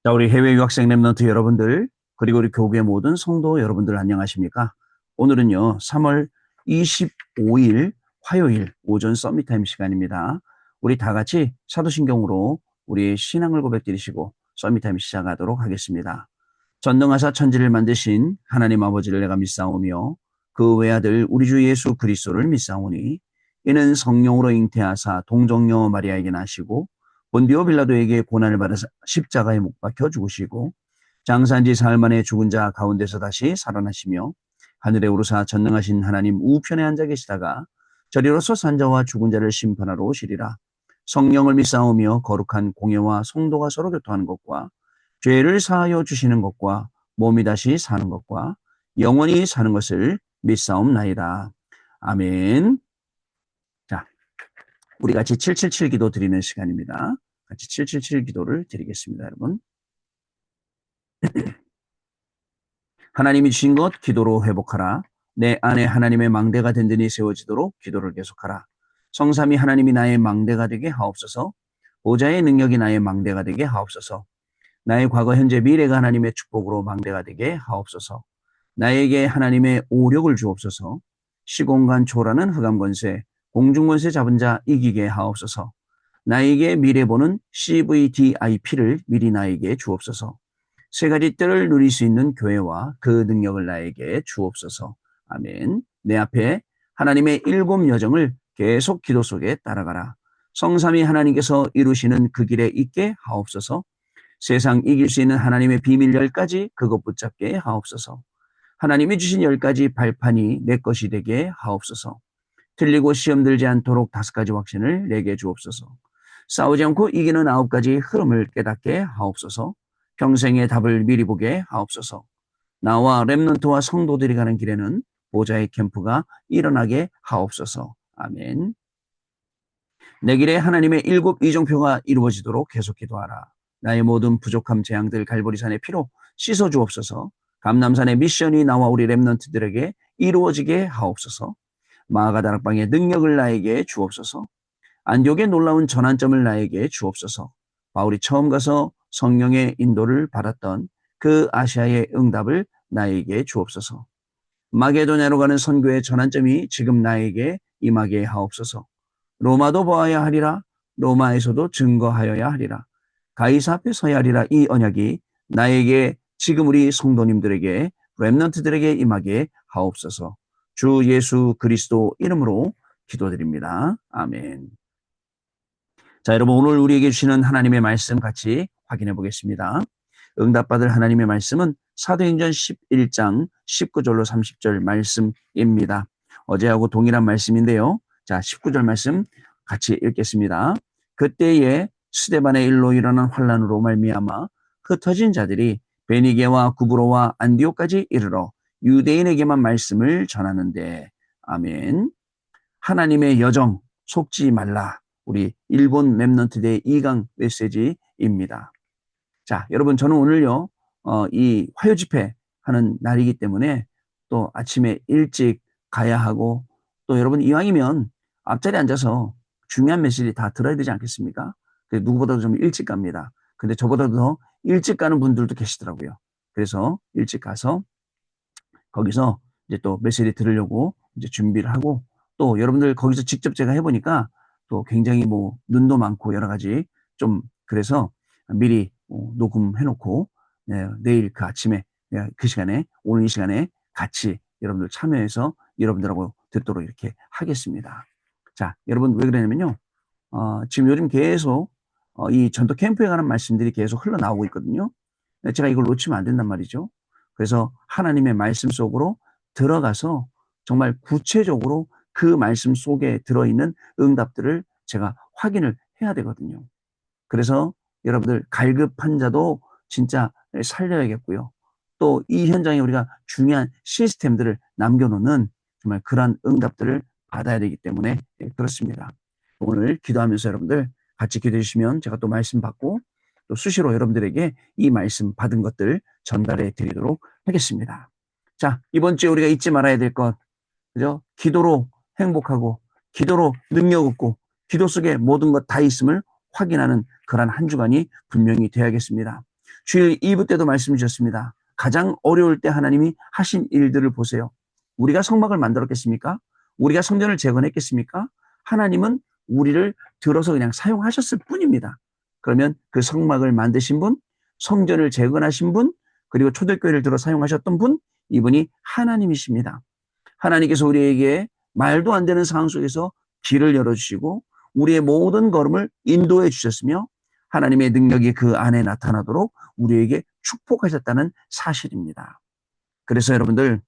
자, 우리 해외 유학생 랩런트 여러분들, 그리고 우리 교회 모든 성도 여러분들 안녕하십니까? 오늘은요, 3월 25일 화요일 오전 서밋타임 시간입니다. 우리 다 같이 사도신경으로 우리의 신앙을 고백드리시고 서밋타임 시작하도록 하겠습니다. 전능하사 천지를 만드신 하나님 아버지를 내가 믿사오며 그 외아들 우리 주 예수 그리스도를 믿사오니 이는 성령으로 잉태하사 동정녀 마리아에게 나시고 본디오 빌라도에게 고난을 받아 십자가에 못 박혀 죽으시고 장사한 지 사흘 만에 죽은 자 가운데서 다시 살아나시며 하늘에 오르사 전능하신 하나님 우편에 앉아 계시다가 저리로서 산자와 죽은 자를 심판하러 오시리라. 성령을 믿사오며 거룩한 공예와 성도가 서로 교통하는 것과 죄를 사하여 주시는 것과 몸이 다시 사는 것과 영원히 사는 것을 믿사옵나이다. 아멘. 자, 우리 같이 777 기도 드리는 시간입니다. 같이 777 기도를 드리겠습니다, 여러분. 하나님이 주신 것 기도로 회복하라. 내 안에 하나님의 망대가 든든히 세워지도록 기도를 계속하라. 성삼위 하나님이 나의 망대가 되게 하옵소서. 보좌의 능력이 나의 망대가 되게 하옵소서. 나의 과거, 현재, 미래가 하나님의 축복으로 망대가 되게 하옵소서. 나에게 하나님의 오력을 주옵소서. 시공간 초월하는 흑암 권세, 공중 권세 잡은 자 이기게 하옵소서. 나에게 미래 보는 CVDIP를 미리 나에게 주옵소서. 세 가지 뜰을 누릴 수 있는 교회와 그 능력을 나에게 주옵소서. 아멘. 내 앞에 하나님의 일곱 여정을 계속 기도 속에 따라가라. 성삼위 하나님께서 이루시는 그 길에 있게 하옵소서. 세상 이길 수 있는 하나님의 비밀 10가지 그것 붙잡게 하옵소서. 하나님이 주신 10가지 발판이 내 것이 되게 하옵소서. 틀리고 시험 들지 않도록 5가지 확신을 내게 주옵소서. 싸우지 않고 이기는 9가지 흐름을 깨닫게 하옵소서. 평생의 답을 미리 보게 하옵소서. 나와 렘넌트와 성도들이 가는 길에는 보좌의 캠프가 일어나게 하옵소서. 아멘. 내 길에 하나님의 일곱 이정표가 이루어지도록 계속 기도하라. 나의 모든 부족함 재앙들 갈보리산의 피로 씻어주옵소서. 감남산의 미션이 나와 우리 렘넌트들에게 이루어지게 하옵소서. 마가다락방의 능력을 나에게 주옵소서. 안디옥의 놀라운 전환점을 나에게 주옵소서. 바울이 처음 가서 성령의 인도를 받았던 그 아시아의 응답을 나에게 주옵소서. 마게도냐로 가는 선교의 전환점이 지금 나에게 임하게 하옵소서. 로마도 보아야 하리라. 로마에서도 증거하여야 하리라. 가이사 앞에 서야 하리라. 이 언약이 나에게 지금 우리 성도님들에게 렘넌트들에게 임하게 하옵소서. 주 예수 그리스도 이름으로 기도드립니다. 아멘. 자, 여러분 오늘 우리에게 주시는 하나님의 말씀 같이 확인해 보겠습니다. 응답받을 하나님의 말씀은 사도행전 11장 19절로 30절 말씀입니다. 어제하고 동일한 말씀인데요. 자, 19절 말씀 같이 읽겠습니다. 그때에 스데반의 일로 일어난 환란으로 말미암아 흩어진 자들이 베니게와 구브로와 안디옥까지 이르러 유대인에게만 말씀을 전하는데 아멘. 하나님의 여정 속지 말라. 우리 일본 랩넌트대의 2강 메시지입니다. 자, 여러분 저는 오늘요 이 화요 집회 하는 날이기 때문에 또 아침에 일찍 가야 하고 또 여러분 이왕이면 앞자리에 앉아서 중요한 메시지 다 들어야 되지 않겠습니까? 누구보다도 좀 일찍 갑니다. 근데 저보다도 더 일찍 가는 분들도 계시더라고요. 그래서 일찍 가서 거기서 이제 또 메시지 들으려고 이제 준비를 하고 또 여러분들 거기서 직접 제가 해보니까 또 굉장히 뭐 눈도 많고 여러 가지 좀 그래서 미리 녹음해놓고 내일 그 아침에 그 시간에 오늘 이 시간에 같이 여러분들 참여해서 여러분들하고 듣도록 이렇게 하겠습니다. 자, 여러분 왜 그러냐면요. 지금 요즘 계속 이 전도 캠프에 관한 말씀들이 계속 흘러나오고 있거든요. 제가 이걸 놓치면 안 된단 말이죠. 그래서 하나님의 말씀 속으로 들어가서 정말 구체적으로 그 말씀 속에 들어있는 응답들을 제가 확인을 해야 되거든요. 그래서 여러분들 갈급한 자도 진짜 살려야겠고요. 또 이 현장에 우리가 중요한 시스템들을 남겨놓는 정말 그러한 응답들을 받아야 되기 때문에 그렇습니다. 오늘 기도하면서 여러분들 같이 기도해 주시면 제가 또 말씀 받고 또 수시로 여러분들에게 이 말씀 받은 것들 전달해 드리도록 하겠습니다. 자, 이번 주에 우리가 잊지 말아야 될 것, 그죠? 기도로 행복하고, 기도로 능력 얻고, 기도 속에 모든 것 다 있음을 확인하는 그러한 한 주간이 분명히 되어야겠습니다. 주일 2부 때도 말씀 주셨습니다. 가장 어려울 때 하나님이 하신 일들을 보세요. 우리가 성막을 만들었겠습니까? 우리가 성전을 재건했겠습니까? 하나님은 우리를 들어서 그냥 사용하셨을 뿐입니다. 그러면 그 성막을 만드신 분, 성전을 재건하신 분, 그리고 초대교회를 들어 사용하셨던 분, 이분이 하나님이십니다. 하나님께서 우리에게 말도 안 되는 상황 속에서 길을 열어주시고 우리의 모든 걸음을 인도해 주셨으며 하나님의 능력이 그 안에 나타나도록 우리에게 축복하셨다는 사실입니다. 그래서 여러분들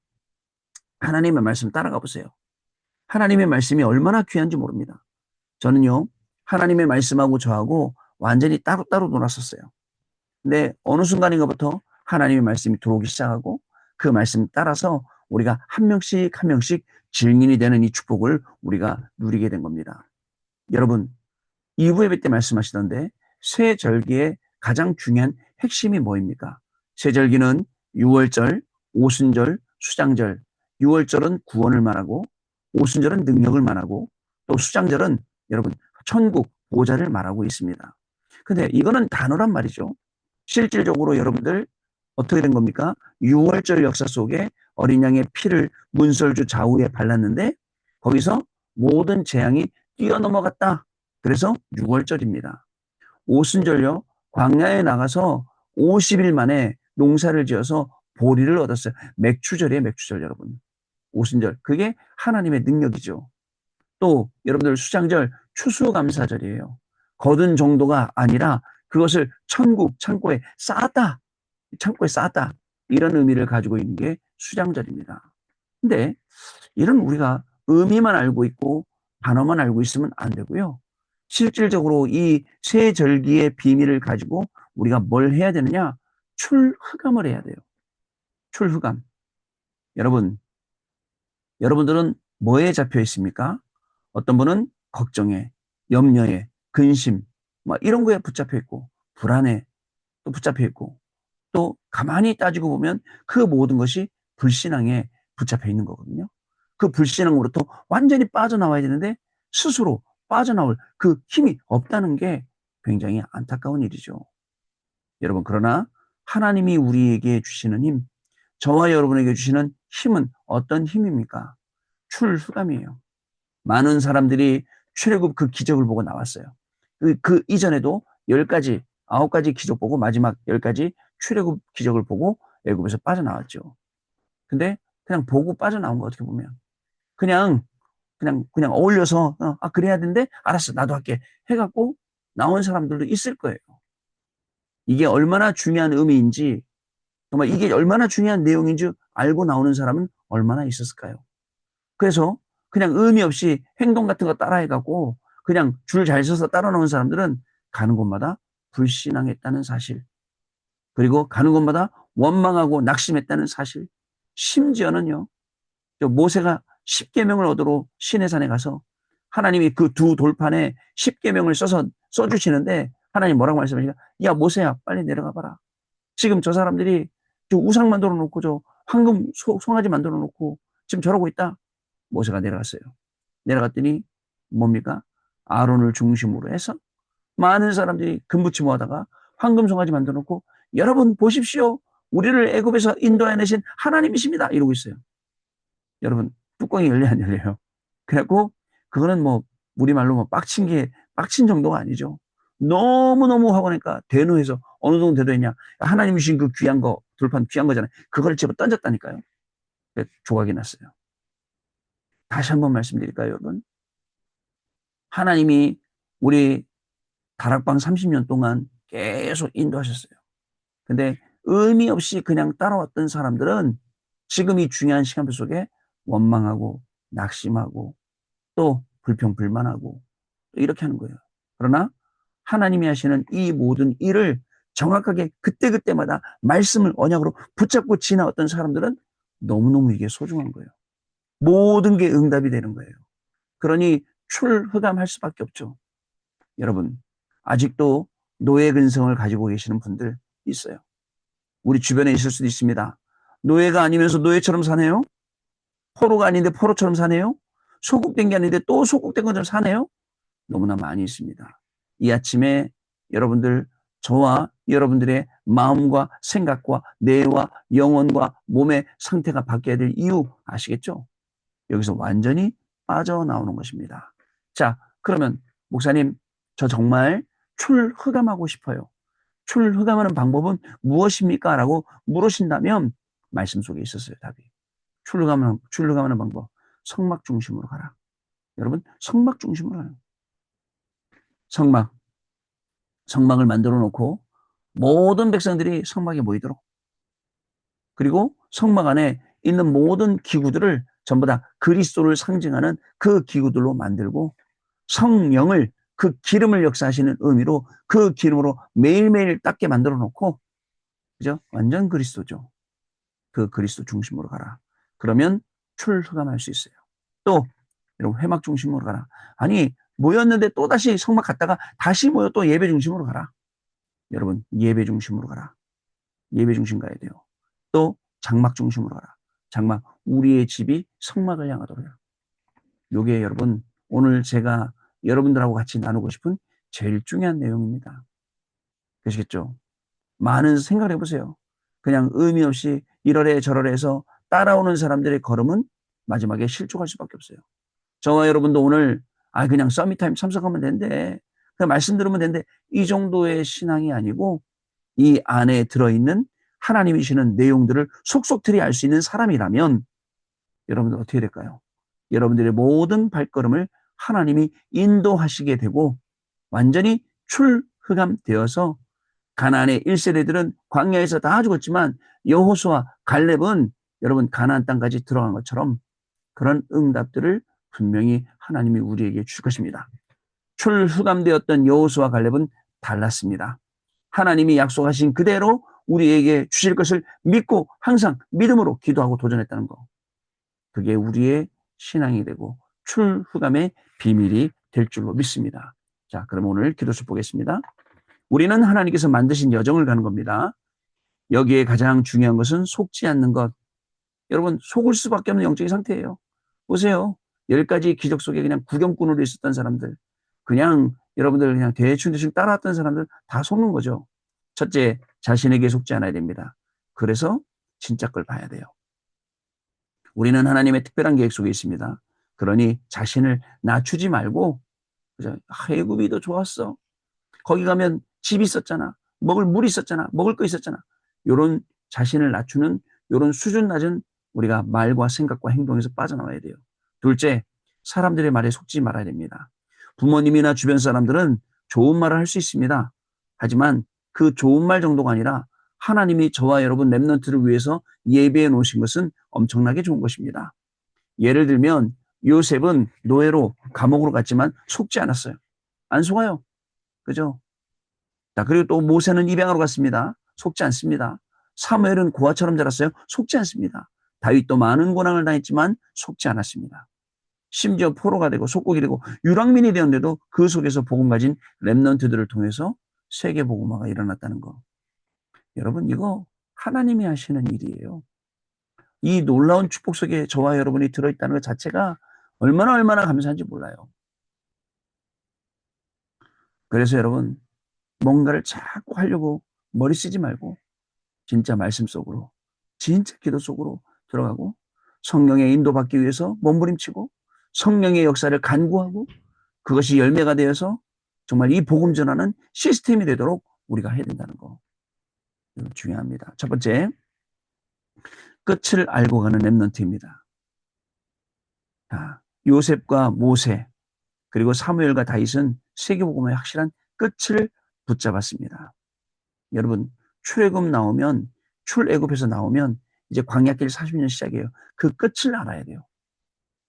하나님의 말씀 따라가 보세요. 하나님의 말씀이 얼마나 귀한지 모릅니다. 저는요, 하나님의 말씀하고 저하고 완전히 따로따로 놀았었어요. 근데 어느 순간인가부터 하나님의 말씀이 들어오기 시작하고 그 말씀 따라서 우리가 한 명씩 한 명씩 증인이 되는 이 축복을 우리가 누리게 된 겁니다. 여러분, 2부 예배 때 말씀하시던데 새 절기의 가장 중요한 핵심이 뭐입니까? 새 절기는 6월절, 오순절, 수장절. 6월절은 구원을 말하고 오순절은 능력을 말하고 또 수장절은 여러분 천국 보좌를 말하고 있습니다. 근데 이거는 단어란 말이죠. 실질적으로 여러분들 어떻게 된 겁니까? 6월절 역사 속에 어린 양의 피를 문설주 좌우에 발랐는데 거기서 모든 재앙이 뛰어넘어갔다. 그래서 6월절입니다. 오순절요. 광야에 나가서 50일 만에 농사를 지어서 보리를 얻었어요. 맥추절이에요. 맥추절 여러분. 오순절. 그게 하나님의 능력이죠. 또 여러분들 수장절 추수감사절이에요. 거둔 정도가 아니라 그것을 천국 창고에 쌓았다. 창고에 쌓았다. 이런 의미를 가지고 있는 게 수장절입니다. 근데 이런 우리가 의미만 알고 있고 단어만 알고 있으면 안 되고요. 실질적으로 이 새 절기의 비밀을 가지고 우리가 뭘 해야 되느냐? 출흑암을 해야 돼요. 출흑암. 여러분들은 뭐에 잡혀 있습니까? 어떤 분은 걱정에, 염려에, 근심, 이런 거에 붙잡혀 있고, 불안에 또 붙잡혀 있고, 또 가만히 따지고 보면 그 모든 것이 불신앙에 붙잡혀 있는 거거든요. 그 불신앙으로부터 완전히 빠져나와야 되는데 스스로 빠져나올 그 힘이 없다는 게 굉장히 안타까운 일이죠. 여러분, 그러나 하나님이 우리에게 주시는 힘, 저와 여러분에게 주시는 힘은 어떤 힘입니까? 출후감이에요. 많은 사람들이 출애굽 그 기적을 보고 나왔어요. 그 이전에도 10가지, 9가지 기적 보고 마지막 10가지 출애굽 기적을 보고 애굽에서 빠져나왔죠. 근데 그냥 보고 빠져나온 거 어떻게 보면 그냥 어울려서 그래야 되는데 알았어 나도 할게 해갖고 나온 사람들도 있을 거예요. 이게 얼마나 중요한 의미인지 정말 이게 얼마나 중요한 내용인지 알고 나오는 사람은 얼마나 있었을까요? 그래서 그냥 의미 없이 행동 같은 거 따라해갖고 그냥 줄 잘 서서 따라 나온 사람들은 가는 곳마다 불신앙했다는 사실, 그리고 가는 곳마다 원망하고 낙심했다는 사실, 심지어는요, 모세가 10계명을 얻으러 시내산에 가서 하나님이 그 두 돌판에 10계명을 써주시는데 하나님 뭐라고 말씀하시냐? 야, 모세야, 빨리 내려가 봐라. 지금 저 사람들이 저 우상 만들어 놓고 저 황금 송아지 만들어 놓고 지금 저러고 있다. 모세가 내려갔어요. 내려갔더니 뭡니까? 아론을 중심으로 해서 많은 사람들이 금붙이 모아다가 황금 송아지 만들어 놓고 여러분 보십시오. 우리를 애굽에서 인도해내신 하나님이십니다. 이러고 있어요. 여러분 뚜껑이 열려 안 열려요? 그래갖고 그거는 우리말로 빡친 정도가 아니죠. 너무너무 하고 나니까 대노해서 어느 정도 대노했냐. 하나님이 주신 그 귀한 거, 돌판 귀한 거잖아요. 그걸 집어 던졌다니까요. 조각이 났어요. 다시 한번 말씀드릴까요, 여러분? 하나님이 우리 다락방 30년 동안 계속 인도하셨어요. 근데 의미 없이 그냥 따라왔던 사람들은 지금 이 중요한 시간표 속에 원망하고 낙심하고 또 불평불만하고 이렇게 하는 거예요. 그러나 하나님이 하시는 이 모든 일을 정확하게 그때그때마다 말씀을 언약으로 붙잡고 지나왔던 사람들은 너무너무 이게 소중한 거예요. 모든 게 응답이 되는 거예요. 그러니 출흑암할 수밖에 없죠. 여러분, 아직도 노예 근성을 가지고 계시는 분들 있어요. 우리 주변에 있을 수도 있습니다. 노예가 아니면서 노예처럼 사네요? 포로가 아닌데 포로처럼 사네요? 소국된 게 아닌데 또 소국된 것처럼 사네요? 너무나 많이 있습니다. 이 아침에 여러분들 저와 여러분들의 마음과 생각과 뇌와 영혼과 몸의 상태가 바뀌어야 될 이유 아시겠죠? 여기서 완전히 빠져나오는 것입니다. 자, 그러면 목사님, 저 정말 출흑암하고 싶어요. 출흑암하는 방법은 무엇입니까? 라고 물으신다면 말씀 속에 있었어요, 답이. 출흑암하는 방법. 성막 중심으로 가라. 여러분, 성막 중심으로 가라. 성막을 만들어 놓고 모든 백성들이 성막에 모이도록, 그리고 성막 안에 있는 모든 기구들을 전부 다 그리스도를 상징하는 그 기구들로 만들고, 성령을, 그 기름을 역사하시는 의미로 그 기름으로 매일매일 닦게 만들어 놓고, 그죠? 완전 그리스도죠. 그 그리스도 중심으로 가라. 그러면 출흑암할 수 있어요. 또 여러분, 회막 중심으로 가라. 아니, 모였는데 또 다시 성막 갔다가 다시 모여 또 예배 중심으로 가라. 여러분, 예배 중심으로 가라. 예배 중심 가야 돼요. 또 장막 중심으로 가라. 장막, 우리의 집이 성막을 향하도록 해요. 요게 여러분, 오늘 제가 여러분들하고 같이 나누고 싶은 제일 중요한 내용입니다. 그러시겠죠? 많은 생각을 해보세요. 그냥 의미 없이 이러래 저러래 해서 따라오는 사람들의 걸음은 마지막에 실족할 수밖에 없어요. 저와 여러분도 오늘 그냥 서밋타임 참석하면 된대, 그냥 말씀 들으면 된대, 이 정도의 신앙이 아니고 이 안에 들어있는 하나님이 주시는 내용들을 속속들이 알 수 있는 사람이라면 여러분들 어떻게 될까요? 여러분들의 모든 발걸음을 하나님이 인도하시게 되고 완전히 출흑암되어서, 가나안의 1세대들은 광야에서 다 죽었지만 여호수아, 갈렙은 여러분 가나안 땅까지 들어간 것처럼 그런 응답들을 분명히 하나님이 우리에게 줄 것입니다. 출흑암되었던 여호수아, 갈렙은 달랐습니다. 하나님이 약속하신 그대로 우리에게 주실 것을 믿고 항상 믿음으로 기도하고 도전했다는 거. 그게 우리의 신앙이 되고 출흑암의 비밀이 될 줄로 믿습니다. 자, 그럼 오늘 기도수 보겠습니다. 우리는 하나님께서 만드신 여정을 가는 겁니다. 여기에 가장 중요한 것은 속지 않는 것. 여러분, 속을 수밖에 없는 영적인 상태예요. 보세요. 10가지 기적 속에 그냥 구경꾼으로 있었던 사람들, 그냥 여러분들 그냥 대충 따라왔던 사람들 다 속는 거죠. 첫째, 자신에게 속지 않아야 됩니다. 그래서 진짜 걸 봐야 돼요. 우리는 하나님의 특별한 계획 속에 있습니다. 그러니 자신을 낮추지 말고, 그죠? 애굽이 더 좋았어. 거기 가면 집이 있었잖아. 먹을 물이 있었잖아. 먹을 거 있었잖아. 요런 자신을 낮추는 요런 수준 낮은 우리가 말과 생각과 행동에서 빠져나와야 돼요. 둘째, 사람들의 말에 속지 말아야 됩니다. 부모님이나 주변 사람들은 좋은 말을 할 수 있습니다. 하지만 그 좋은 말 정도가 아니라 하나님이 저와 여러분 렘넌트를 위해서 예비해 놓으신 것은 엄청나게 좋은 것입니다. 예를 들면 요셉은 노예로 감옥으로 갔지만 속지 않았어요. 안 속아요. 그죠? 자, 그리고 또 모세는 입양하러 갔습니다. 속지 않습니다. 사무엘은 고아처럼 자랐어요. 속지 않습니다. 다윗도 많은 고난을 당했지만 속지 않았습니다. 심지어 포로가 되고 속국이 되고 유랑민이 되었는데도 그 속에서 복음 가진 렘넌트들을 통해서 세계 복음화가 일어났다는 거. 여러분, 이거 하나님이 하시는 일이에요. 이 놀라운 축복 속에 저와 여러분이 들어있다는 것 자체가 얼마나 감사한지 몰라요. 그래서 여러분, 뭔가를 자꾸 하려고 머리 쓰지 말고 진짜 말씀 속으로, 진짜 기도 속으로 들어가고 성령의 인도받기 위해서 몸부림치고 성령의 역사를 간구하고 그것이 열매가 되어서 정말 이 복음 전하는 시스템이 되도록 우리가 해야 된다는 거. 중요합니다. 첫 번째, 끝을 알고 가는 렘넌트입니다. 요셉과 모세 그리고 사무엘과 다윗은 세계복음의 확실한 끝을 붙잡았습니다. 여러분, 출애굽에서 나오면 이제 광야길 40년 시작이에요. 그 끝을 알아야 돼요.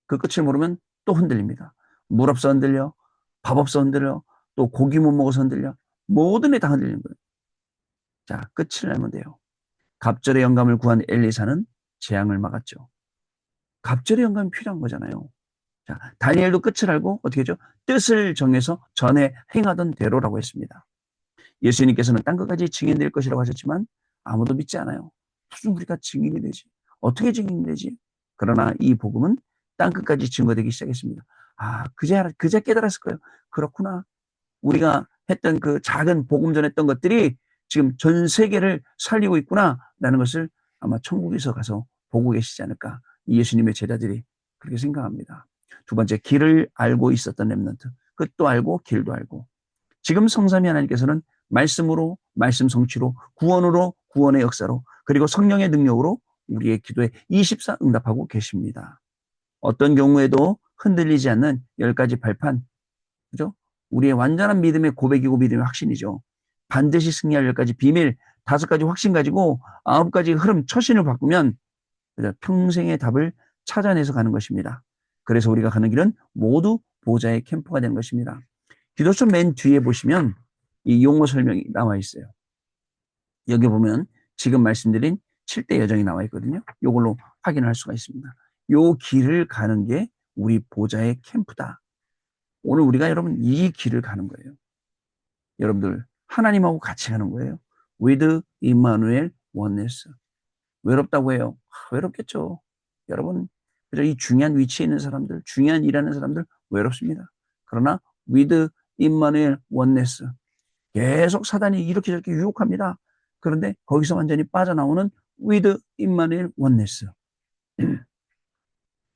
그 끝을 모르면 또 흔들립니다. 물 없어 흔들려, 밥 없어 흔들려, 또 고기 못 먹어서 흔들려, 모든 게 다 흔들리는 거예요. 자, 끝을 알면 돼요. 갑절의 영감을 구한 엘리사는 재앙을 막았죠. 갑절의 영감이 필요한 거잖아요. 자, 다니엘도 끝을 알고 어떻게 했죠? 뜻을 정해서 전에 행하던 대로라고 했습니다. 예수님께서는 땅끝까지 증인될 것이라고 하셨지만 아무도 믿지 않아요. 무슨 우리가 증인이 되지? 어떻게 증인이 되지? 그러나 이 복음은 땅끝까지 증거되기 시작했습니다. 그제 깨달았을 거예요. 그렇구나. 우리가 했던 그 작은 복음 전했던 것들이 지금 전 세계를 살리고 있구나라는 것을 아마 천국에서 가서 보고 계시지 않을까. 예수님의 제자들이 그렇게 생각합니다. 두 번째, 길을 알고 있었던 렘넌트. 끝도 알고 길도 알고. 지금 성삼위 하나님께서는 말씀으로, 말씀 성취로, 구원으로, 구원의 역사로, 그리고 성령의 능력으로 우리의 기도에 24 응답하고 계십니다. 어떤 경우에도 흔들리지 않는 10가지 발판, 그죠? 우리의 완전한 믿음의 고백이고 믿음의 확신이죠. 반드시 승리할 10가지 비밀, 5가지 확신 가지고 9가지 흐름, 처신을 바꾸면 평생의 답을 찾아내서 가는 것입니다. 그래서 우리가 가는 길은 모두 보좌의 캠프가 되는 것입니다. 기도서 맨 뒤에 보시면 이 용어 설명이 나와 있어요. 여기 보면 지금 말씀드린 7대 여정이 나와 있거든요. 이걸로 확인할 수가 있습니다. 요 길을 가는 게 우리 보좌의 캠프다. 오늘 우리가 여러분 이 길을 가는 거예요. 여러분들 하나님하고 같이 가는 거예요. With Emmanuel Oneness. 외롭다고 해요. 외롭겠죠. 여러분, 이 중요한 위치에 있는 사람들, 중요한 일하는 사람들 외롭습니다. 그러나 with Emmanuel Oneness. 계속 사단이 이렇게 저렇게 유혹합니다. 그런데 거기서 완전히 빠져나오는 with Emmanuel Oneness.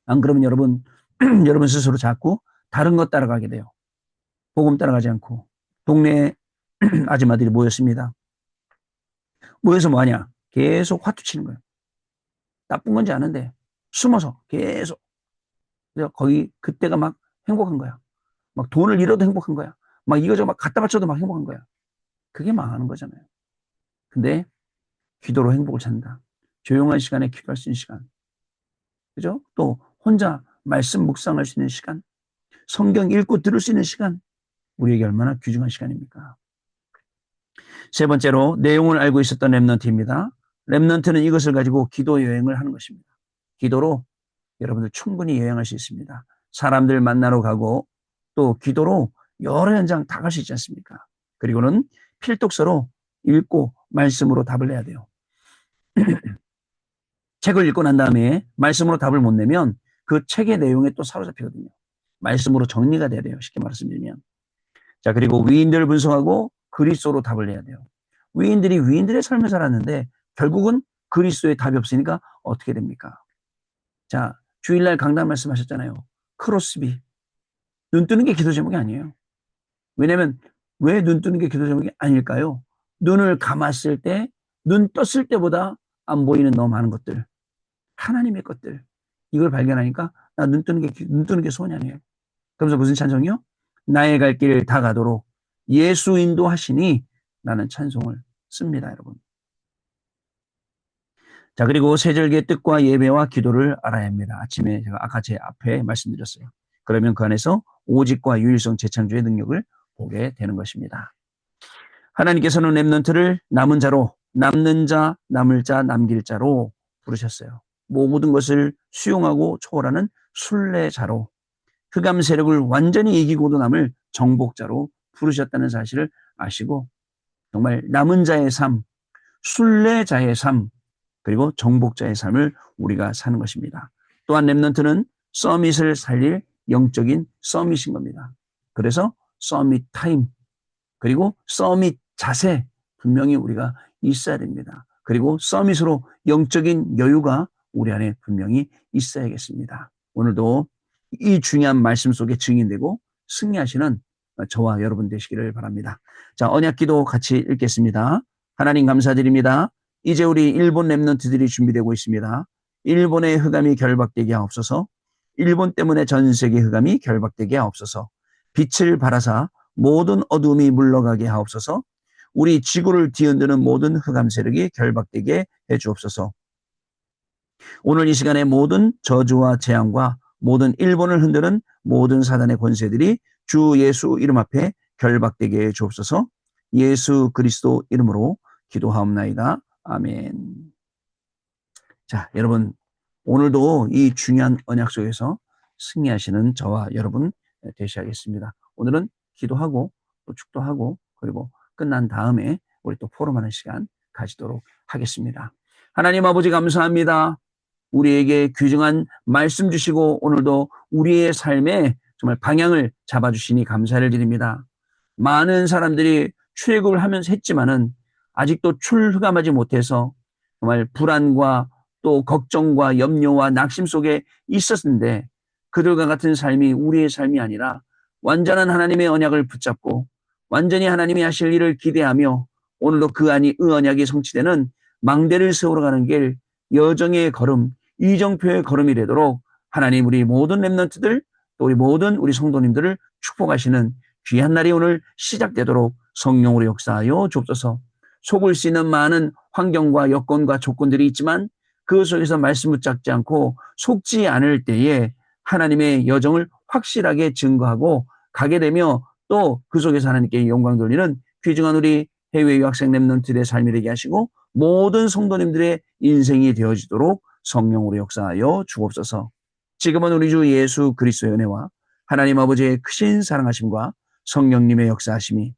안 그러면 여러분, 여러분 스스로 자꾸 다른 것 따라가게 돼요. 복음 따라가지 않고. 동네에 아줌마들이 모였습니다. 모여서 뭐하냐? 계속 화투 치는 거예요. 나쁜 건지 아는데 숨어서 계속. 거기 그때가 막 행복한 거야. 막 돈을 잃어도 행복한 거야. 막 이거저거 막 갖다 바쳐도 막 행복한 거야. 그게 망하는 거잖아요. 근데 기도로 행복을 찾는다. 조용한 시간에 기도할 수 있는 시간. 그죠? 또 혼자 말씀 묵상할 수 있는 시간. 성경 읽고 들을 수 있는 시간. 우리에게 얼마나 귀중한 시간입니까? 세 번째로 내용을 알고 있었던 렘넌트입니다. 렘넌트는 이것을 가지고 기도 여행을 하는 것입니다. 기도로 여러분들 충분히 여행할 수 있습니다. 사람들 만나러 가고 또 기도로 여러 현장 다 갈 수 있지 않습니까? 그리고는 필독서로 읽고 말씀으로 답을 내야 돼요. 책을 읽고 난 다음에 말씀으로 답을 못 내면 그 책의 내용에 또 사로잡히거든요. 말씀으로 정리가 돼야 돼요. 쉽게 말씀드리면. 자, 그리고 위인들을 분석하고 그리스도로 답을 내야 돼요. 위인들이 위인들의 삶을 살았는데 결국은 그리스도의 답이 없으니까 어떻게 됩니까? 자, 주일날 강단 말씀하셨잖아요. 크로스비. 눈 뜨는 게 기도 제목이 아니에요. 왜냐면 왜 눈 뜨는 게 기도 제목이 아닐까요? 눈을 감았을 때, 눈 떴을 때보다 안 보이는 너무 많은 것들. 하나님의 것들. 이걸 발견하니까 나 눈 뜨는 게 소원이 아니에요. 그러면서 무슨 찬송이요? 나의 갈 길 다 가도록 예수 인도하시니 라는 찬송을 씁니다, 여러분. 자, 그리고 세절기의 뜻과 예배와 기도를 알아야 합니다. 아침에 제가 아까 제 앞에 말씀드렸어요. 그러면 그 안에서 오직과 유일성 재창조의 능력을 보게 되는 것입니다. 하나님께서는 렘넌트를 남은 자로, 남는 자, 남을 자, 남길 자로 부르셨어요. 모든 것을 수용하고 초월하는 순례자로, 흑암 세력을 완전히 이기고도 남을 정복자로 부르셨다는 사실을 아시고 정말 남은 자의 삶, 순례자의 삶, 그리고 정복자의 삶을 우리가 사는 것입니다. 또한 렘넌트는 서밋을 살릴 영적인 서밋인 겁니다. 그래서 서밋 타임, 그리고 서밋 자세 분명히 우리가 있어야 됩니다. 그리고 서밋으로 영적인 여유가 우리 안에 분명히 있어야겠습니다. 오늘도 이 중요한 말씀 속에 증인되고 승리하시는 저와 여러분 되시기를 바랍니다. 자, 언약기도 같이 읽겠습니다. 하나님 감사드립니다. 이제 우리 일본 렘넌트들이 준비되고 있습니다. 일본의 흑암이 결박되게 하옵소서. 일본 때문에 전 세계 흑암이 결박되게 하옵소서. 빛을 발하사 모든 어둠이 물러가게 하옵소서. 우리 지구를 뒤흔드는 모든 흑암 세력이 결박되게 해주옵소서. 오늘 이 시간에 모든 저주와 재앙과 모든 일본을 흔드는 모든 사단의 권세들이 주 예수 이름 앞에 결박되게 해 주옵소서. 예수 그리스도 이름으로 기도하옵나이다. 아멘. 자, 여러분 오늘도 이 중요한 언약 속에서 승리하시는 저와 여러분 되셔야겠습니다. 오늘은 기도하고 또 축도하고 그리고 끝난 다음에 우리 또 포럼하는 시간 가지도록 하겠습니다. 하나님 아버지 감사합니다. 우리에게 귀중한 말씀 주시고 오늘도 우리의 삶에 정말 방향을 잡아주시니 감사를 드립니다. 많은 사람들이 출애굽을 하면서 했지만은 아직도 출흑함하지 못해서 정말 불안과 또 걱정과 염려와 낙심 속에 있었는데 그들과 같은 삶이 우리의 삶이 아니라 완전한 하나님의 언약을 붙잡고 완전히 하나님이 하실 일을 기대하며 오늘도 그 안이 언약이 성취되는 망대를 세우러 가는 길 여정의 걸음, 이정표의 걸음이 되도록 하나님 우리 모든 렘넌트들 또 우리 모든 우리 성도님들을 축복하시는 귀한 날이 오늘 시작되도록 성령으로 역사하여 주옵소서. 속을 수 있는 많은 환경과 여건과 조건들이 있지만 그 속에서 말씀 붙잡지 않고 속지 않을 때에 하나님의 여정을 확실하게 증거하고 가게 되며 또 그 속에서 하나님께 영광 돌리는 귀중한 우리 해외 유학생 렘넌트들의 삶이 되게 하시고 모든 성도님들의 인생이 되어지도록 성령으로 역사하여 주옵소서. 지금은 우리 주 예수 그리스도의 은혜와 하나님 아버지의 크신 사랑하심과 성령님의 역사하심이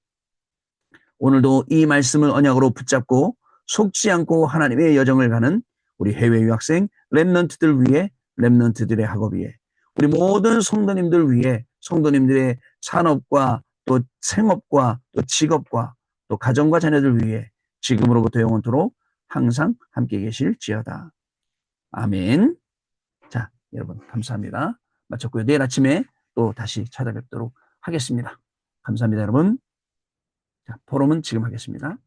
오늘도 이 말씀을 언약으로 붙잡고 속지 않고 하나님의 여정을 가는 우리 해외 유학생 렘넌트들 위해 렘넌트들의 학업 위에 우리 모든 성도님들 위해 성도님들의 산업과 또 생업과 또 직업과 또 가정과 자녀들 위해 지금으로부터 영원토록 항상 함께 계실지어다. 아멘. 자, 여러분 감사합니다. 마쳤고요. 내일 아침에 또 다시 찾아뵙도록 하겠습니다. 감사합니다, 여러분. 자, 포럼은 지금 하겠습니다.